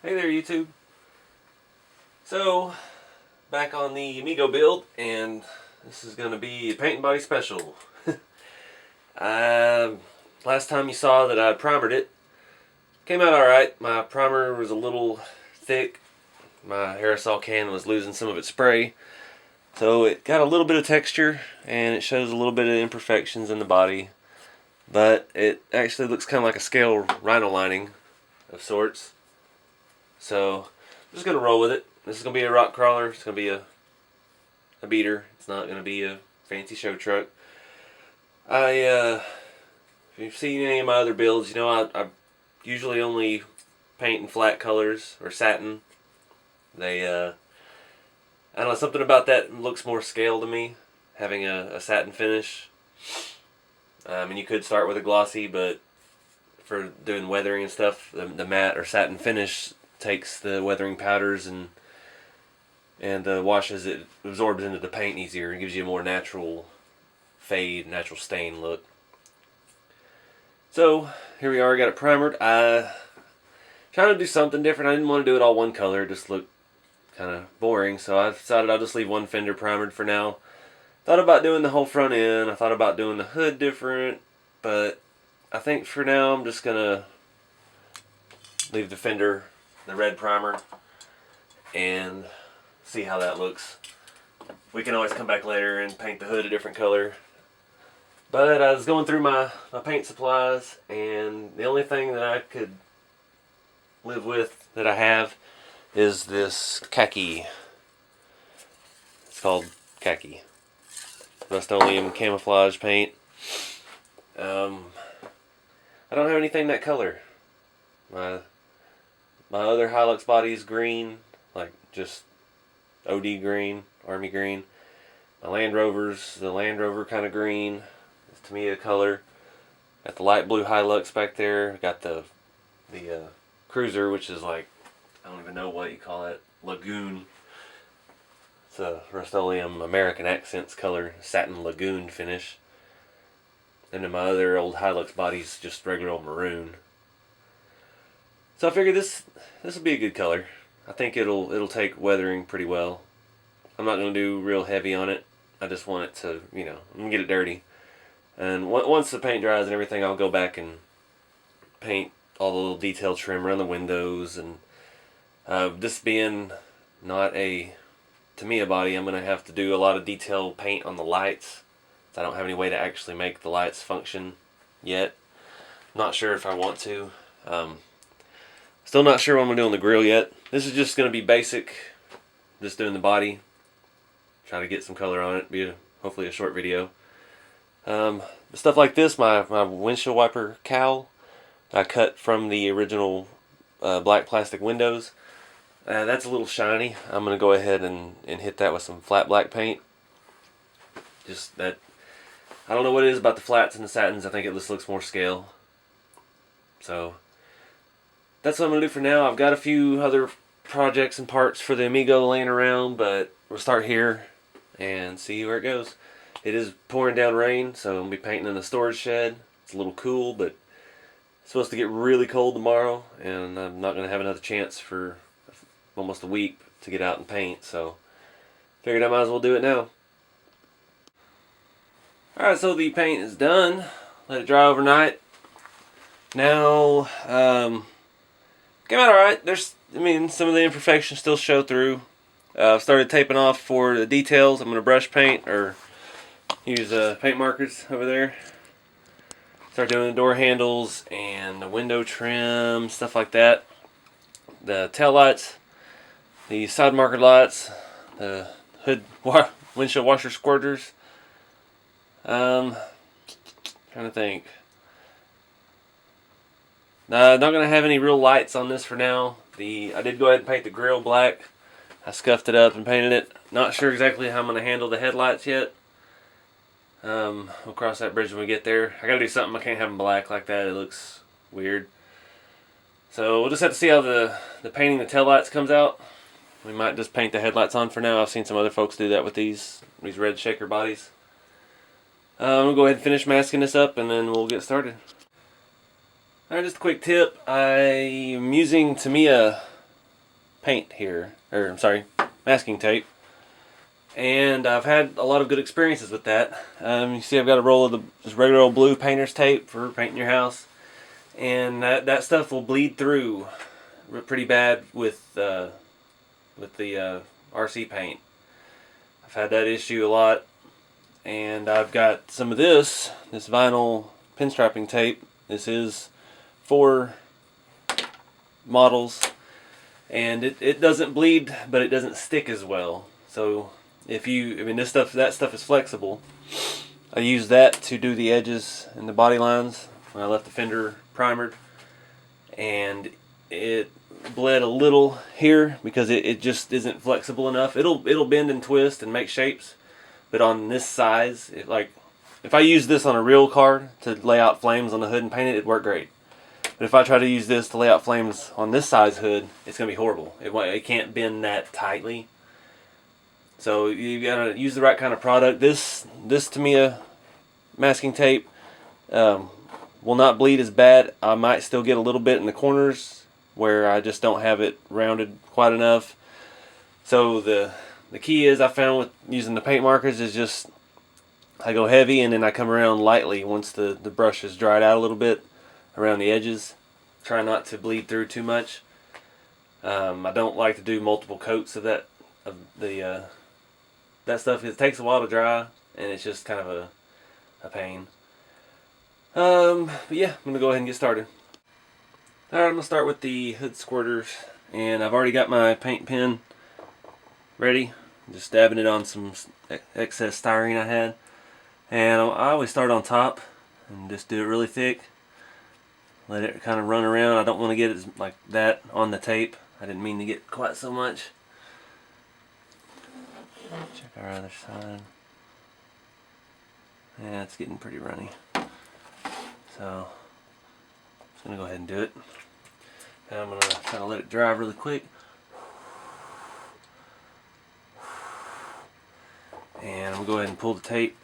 Hey there, YouTube. So, back on the Amigo build, and this is going to be a paint and body special. Last time you saw that I primered it, came out alright. My primer was a little thick. My aerosol can was losing some of its spray. So it got a little bit of texture, and it shows a little bit of imperfections in the body. But it actually looks kind of like a scale rhino lining of sorts. So I'm just going to roll with it. This is going to be a rock crawler. It's going to be a beater. It's not going to be a fancy show truck. If you've seen any of my other builds, you know I usually only paint in flat colors or satin. I don't know, something about that looks more scale to me, having a satin finish. And you could start with a glossy, but for doing weathering and stuff, the matte or satin finish takes the weathering powders and washes it, absorbs into the paint easier and gives you a more natural fade, natural stain look. So here we are, got it primered. Trying to do something different. I didn't want to do it all one color, it just looked kind of boring, so I decided I'll just leave one fender primered for now. Thought about doing the whole front end, I thought about doing the hood different, but I think for now I'm just gonna leave the fender, the red primer, and see how that looks. We can always come back later and paint the hood a different color. But I was going through my paint supplies, and the only thing that I could live with that I have is this khaki. It's called khaki. Rust-Oleum camouflage paint. I don't have anything that color. My other Hilux body is green, like just OD green, Army green. My Land Rover's the Land Rover kind of green. It's to me a color. Got the light blue Hilux back there. Got the Cruiser, which is like, I don't even know what you call it, Lagoon. It's a Rust-Oleum American Accents color, satin lagoon finish. And then my other old Hilux body's just regular old maroon. So I figured this will be a good color. I think it'll take weathering pretty well. I'm not going to do real heavy on it. I just want it to, I'm going to get it dirty. And once the paint dries and everything, I'll go back and paint all the little detail trim around the windows. And this being not a Tamiya body, I'm going to have to do a lot of detail paint on the lights. I don't have any way to actually make the lights function yet. Not sure if I want to. Still not sure what I'm going to do on the grill yet. This is just going to be basic, just doing the body. Try to get some color on it. Be hopefully a short video. Stuff like this, my windshield wiper cowl, I cut from the original black plastic windows. That's a little shiny. I'm going to go ahead and hit that with some flat black paint. Just that, I don't know what it is about the flats and the satins. I think it just looks more scale. So that's what I'm going to do for now. I've got a few other projects and parts for the Amigo laying around, but we'll start here and see where it goes. It is pouring down rain, so I'm going to be painting in the storage shed. It's a little cool, but it's supposed to get really cold tomorrow, and I'm not going to have another chance for almost a week to get out and paint, so figured I might as well do it now. Alright, so the paint is done. Let it dry overnight. Now, came out alright. Some of the imperfections still show through. I've started taping off for the details. I'm going to brush paint or use paint markers over there. Start doing the door handles and the window trim, stuff like that. The tail lights, the side marker lights, the hood windshield washer squirters. Trying to think. Not going to have any real lights on this for now. I did go ahead and paint the grill black. I scuffed it up and painted it. Not sure exactly how I'm going to handle the headlights yet. We'll cross that bridge when we get there. I got to do something. I can't have them black like that. It looks weird. So we'll just have to see how the painting the taillights comes out. We might just paint the headlights on for now. I've seen some other folks do that with these red shaker bodies. I'm going to go ahead and finish masking this up and then we'll get started. Alright, just a quick tip. I'm using Tamiya paint here, or I'm sorry, masking tape. And I've had a lot of good experiences with that. You see I've got a roll of just regular old blue painter's tape for painting your house. And that stuff will bleed through pretty bad with the RC paint. I've had that issue a lot. And I've got some of this vinyl pinstriping tape. This is for models. And it doesn't bleed, but it doesn't stick as well. So if that stuff is flexible. I use that to do the edges and the body lines when I left the fender primered, and it bled a little here because it just isn't flexible enough. It'll bend and twist and make shapes, but on this size, if I use this on a real car to lay out flames on the hood and paint it, it'd work great. But if I try to use this to lay out flames on this size hood, it's gonna be horrible. It can't bend that tightly. So you gotta use the right kind of product. This Tamiya masking tape will not bleed as bad. I might still get a little bit in the corners where I just don't have it rounded quite enough. So the key is, I found with using the paint markers, is just I go heavy and then I come around lightly once the brush is dried out a little bit around the edges. Try not to bleed through too much. I don't like to do multiple coats of that stuff. It takes a while to dry and it's just kind of a pain. But yeah, I'm going to go ahead and get started. Alright, I'm going to start with the hood squirters, and I've already got my paint pen ready. I'm just dabbing it on some excess styrene I had. And I always start on top and just do it really thick. Let it kind of run around. I don't want to get it like that on the tape. I didn't mean to get quite so much. Check our other side. Yeah, it's getting pretty runny. So, I'm just going to go ahead and do it. And I'm going to kind of let it dry really quick. And I'm going to go ahead and pull the tape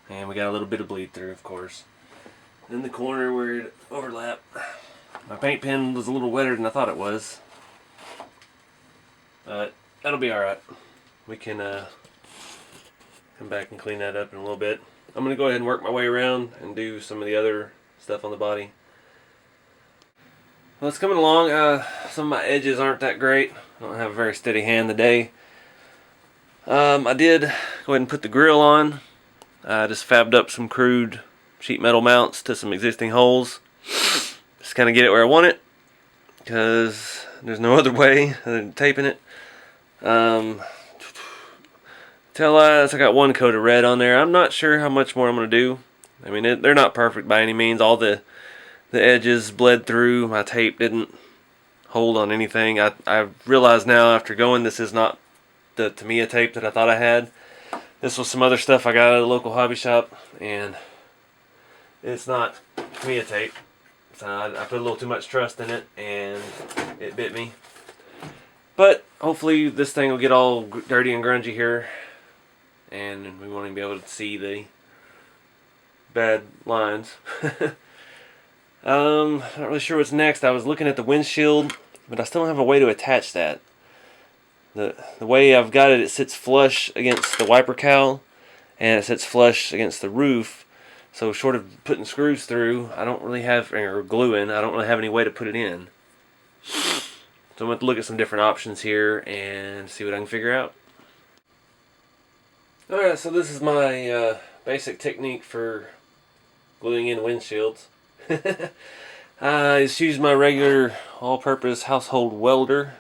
and we got a little bit of bleed through, of course. In the corner where it overlapped, my paint pen was a little wetter than I thought it was. But that'll be alright. We can come back and clean that up in a little bit. I'm going to go ahead and work my way around and do some of the other stuff on the body. Well, it's coming along. Some of my edges aren't that great. I don't have a very steady hand today. I did go ahead and put the grill on. I just fabbed up some crude sheet metal mounts to some existing holes. Just kind of get it where I want it, because there's no other way other than taping it. Tail lights, I got one coat of red on there. I'm not sure how much more I'm going to do. I mean, they're not perfect by any means. All the edges bled through. My tape didn't hold on anything. I realize now after going, this is not the Tamiya tape that I thought I had. This was some other stuff I got at a local hobby shop, and it's not Tamiya tape. So I put a little too much trust in it, and it bit me. But hopefully this thing will get all dirty and grungy here, and we won't even be able to see the bad lines. Not really sure what's next. I was looking at the windshield, but I still don't have a way to attach that. The way I've got it, it sits flush against the wiper cowl, and it sits flush against the roof. So short of putting screws through, I don't really have, or gluing, I don't really have any way to put it in. So I'm going to look at some different options here and see what I can figure out. Alright, so this is my basic technique for gluing in windshields. I just use my regular all-purpose household welder.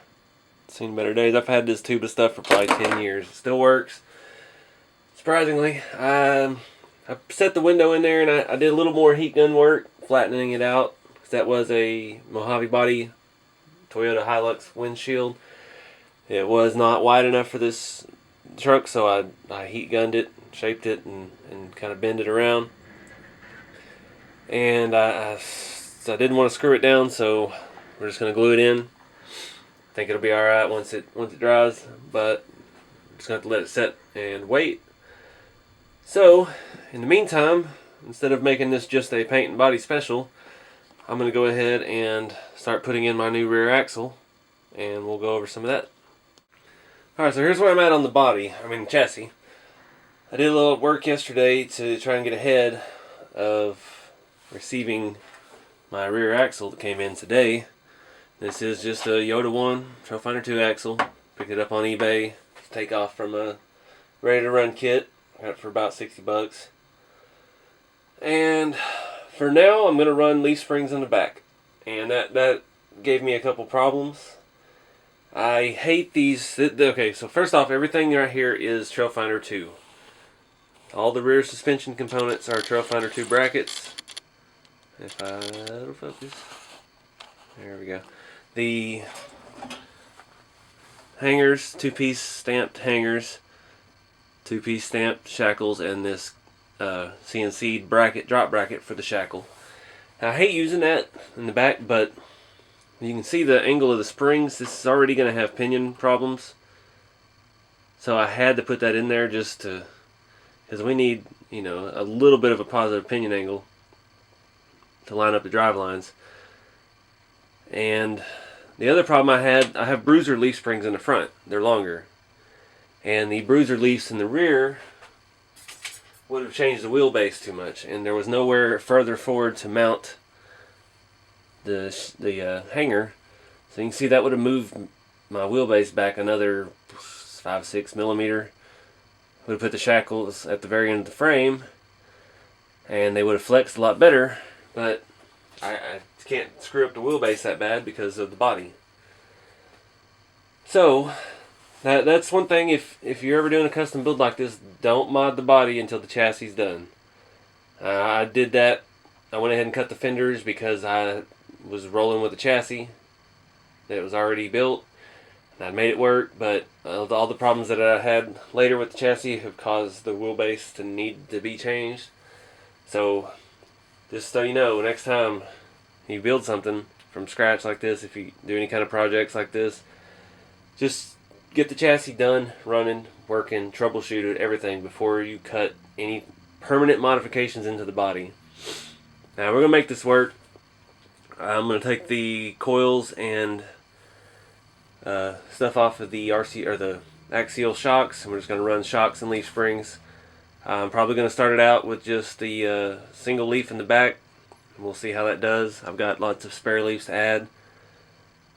It's seen better days. I've had this tube of stuff for probably 10 years. It still works. Surprisingly, I set the window in there and I did a little more heat gun work, flattening it out. That was a Mojave body Toyota Hilux windshield. It was not wide enough for this truck, so I heat gunned it, shaped it, and kind of bend it around. And I didn't want to screw it down, so we're just going to glue it in. I think it'll be alright once it dries, but I'm just going to have to let it set and wait. So, in the meantime, instead of making this just a paint and body special, I'm going to go ahead and start putting in my new rear axle. and we'll go over some of that. Alright, so here's where I'm at on the body, chassis. I did a little work yesterday to try and get ahead of receiving my rear axle that came in today. This is just a Yoda 1 Trailfinder 2 axle. Picked it up on eBay. Take off from a ready to run kit. Got it for about 60 bucks. And for now, I'm going to run leaf springs in the back. And that gave me a couple problems. I hate these. Okay, so first off, everything right here is Trailfinder 2. All the rear suspension components are Trailfinder 2 brackets. If it'll focus. There we go. The hangers, 2-piece stamped hangers, 2-piece stamped shackles, and this CNC bracket, drop bracket for the shackle. Now, I hate using that in the back, but you can see the angle of the springs. This is already going to have pinion problems. So I had to put that in there just to, because we need, a little bit of a positive pinion angle to line up the drive lines. And the other problem I have bruiser leaf springs in the front. They're longer. And the bruiser leafs in the rear would have changed the wheelbase too much. And there was nowhere further forward to mount the hanger. So you can see that would have moved my wheelbase back another 5-6 millimeter. Would have put the shackles at the very end of the frame. And they would have flexed a lot better. But I can't screw up the wheelbase that bad because of the body. So that's one thing. If you're ever doing a custom build like this, don't mod the body until the chassis is done. I did that. I went ahead and cut the fenders because I was rolling with the chassis that was already built. And I made it work, but all the problems that I had later with the chassis have caused the wheelbase to need to be changed. So just so you know, next time you build something from scratch like this, if you do any kind of projects like this, just get the chassis done, running, working, troubleshoot it, everything before you cut any permanent modifications into the body. Now we're going to make this work. I'm going to take the coils and stuff off of the RC or the axial shocks, and we're just going to run shocks and leaf springs. I'm probably going to start it out with just the single leaf in the back. We'll see how that does. I've got lots of spare leaves to add.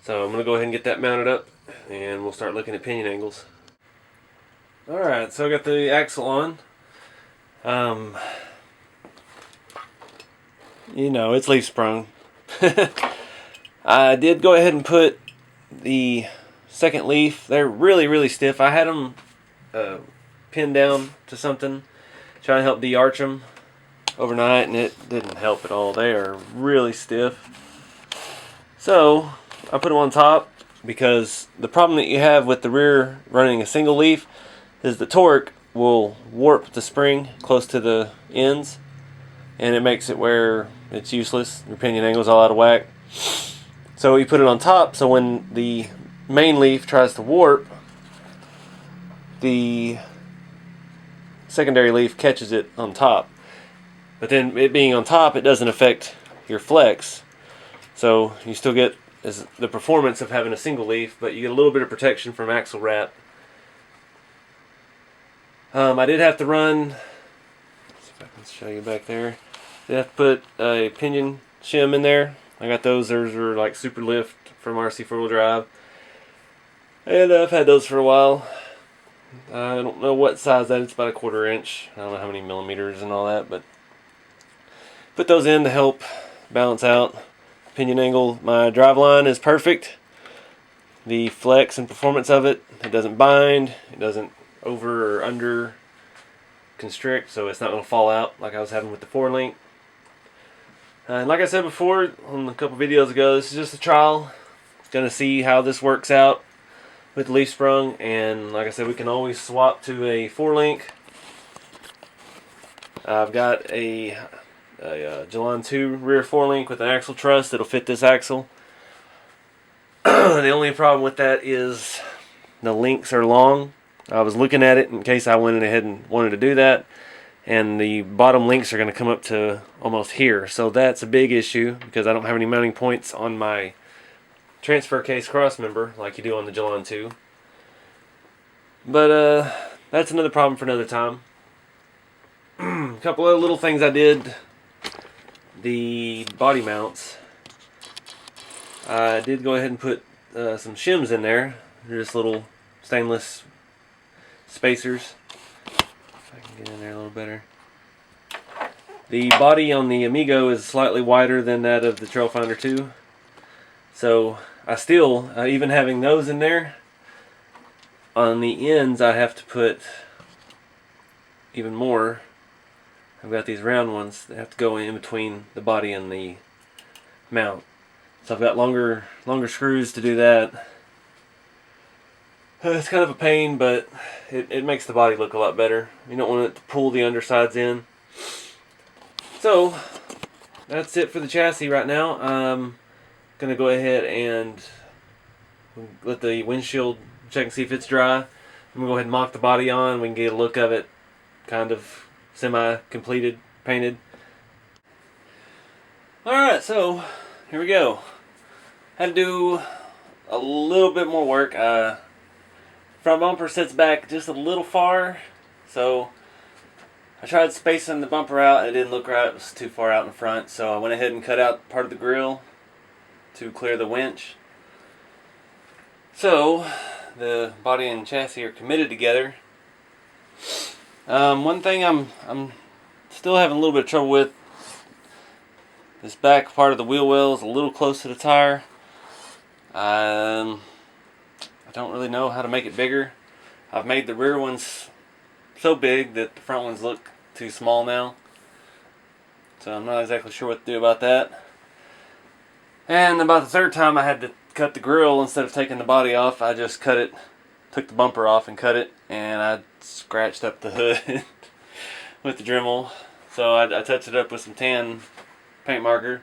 So I'm going to go ahead and get that mounted up, and we'll start looking at pinion angles. Alright, so I got the axle on. It's leaf sprung. I did go ahead and put the second leaf. They're really, really stiff. I had them pinned down to something, trying to help de-arch them overnight, and it didn't help at all. They are really stiff. So I put them on top because the problem that you have with the rear running a single leaf is the torque will warp the spring close to the ends, and it makes it where it's useless. Your pinion angle's all out of whack. So you put it on top, so when the main leaf tries to warp, the secondary leaf catches it on top. But then it being on top, it doesn't affect your flex. So you still get the performance of having a single leaf, but you get a little bit of protection from axle wrap. I did have to run, let's see if I can show you back there. I did have to put a Pinion Shim in there. I got those. Those are like super lift from RC 4-wheel drive. And I've had those for a while. I don't know what size that is. It's about 1/4 inch. I don't know how many millimeters and all that, but put those in to help balance out pinion angle. My drive line is perfect. The flex and performance of it doesn't bind. It doesn't over or under constrict, so it's not going to fall out like I was having with the 4-link. And like I said before on a couple videos ago, this is just a trial. Going to see how this works out with the leaf sprung, and like I said, we can always swap to a 4-link. I've got a Jalon 2 rear 4-link with an axle truss that'll fit this axle. The only problem with that is the links are long. I was looking at it in case I went ahead and wanted to do that, and the bottom links are going to come up to almost here, so that's a big issue because I don't have any mounting points on my transfer case cross member like you do on the Jalon 2. But that's another problem for another time. A couple of little things I did. The body mounts. I did go ahead and put some shims in there. They're just little stainless spacers. If I can get in there a little better. The body on the Amigo is slightly wider than that of the Trailfinder 2. So I still, even having those in there, on the ends I have to put even more. I've got these round ones that have to go in between the body and the mount. So I've got longer screws to do that. It's kind of a pain, but it makes the body look a lot better. You don't want it to pull the undersides in. So that's it for the chassis right now. I'm going to go ahead and let the windshield check and see if it's dry. I'm going to go ahead and mock the body on. We can get a look of it kind of semi-completed, painted. Alright, so here we go. Had to do a little bit more work. Front bumper sits back just a little far, so I tried spacing the bumper out. It didn't look right. It was too far out in front, so I went ahead and cut out part of the grill to clear the winch. So the body and chassis are committed together. One thing I'm still having a little bit of trouble with, this back part of the wheel well is a little close to the tire. I don't really know how to make it bigger. I've made the rear ones so big that the front ones look too small now. So I'm not exactly sure what to do about that. And about the third time I had to cut the grill. Instead of taking the body off, I just cut it, took the bumper off and cut it, and I scratched up the hood with the Dremel. So I touched it up with some tan paint marker.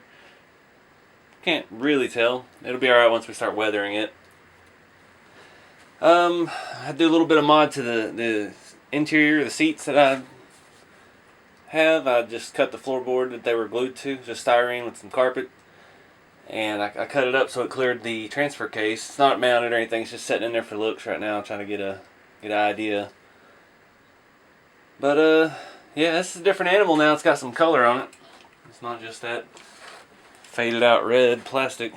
Can't really tell. It'll be alright once we start weathering it. I do a little bit of mod to the interior, the seats that I have. I just cut the floorboard that they were glued to, just styrene with some carpet. And I cut it up so it cleared the transfer case. It's not mounted or anything, it's just sitting in there for looks right now. I'm trying to get an idea. But yeah, this is a different animal now. It's got some color on it. It's not just that faded out red plastic.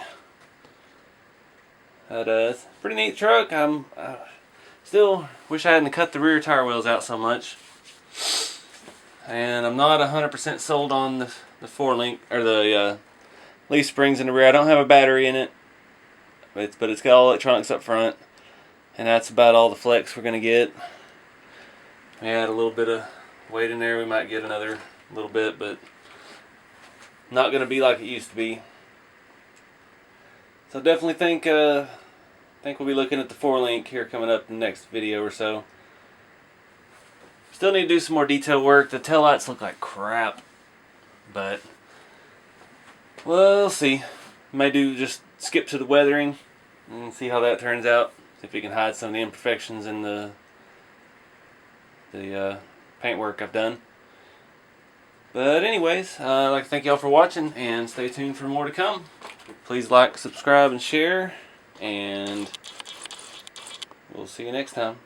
But it's a pretty neat truck. I still wish I hadn't cut the rear tire wheels out so much. And I'm not 100% sold on the four-link or the leaf springs in the rear. I don't have a battery in it, but it's got all electronics up front, and that's about all the flex we're gonna get. We add a little bit of weight in there. We might get another little bit, but not gonna be like it used to be. So definitely think we'll be looking at the 4-link here coming up in the next video or so. Still need to do some more detail work. The taillights look like crap, but we'll see. May do just skip to the weathering and see how that turns out. See if we can hide some of the imperfections in the paintwork I've done. But anyways, I'd like to thank y'all for watching, and stay tuned for more to come. Please like, subscribe, and share, and we'll see you next time.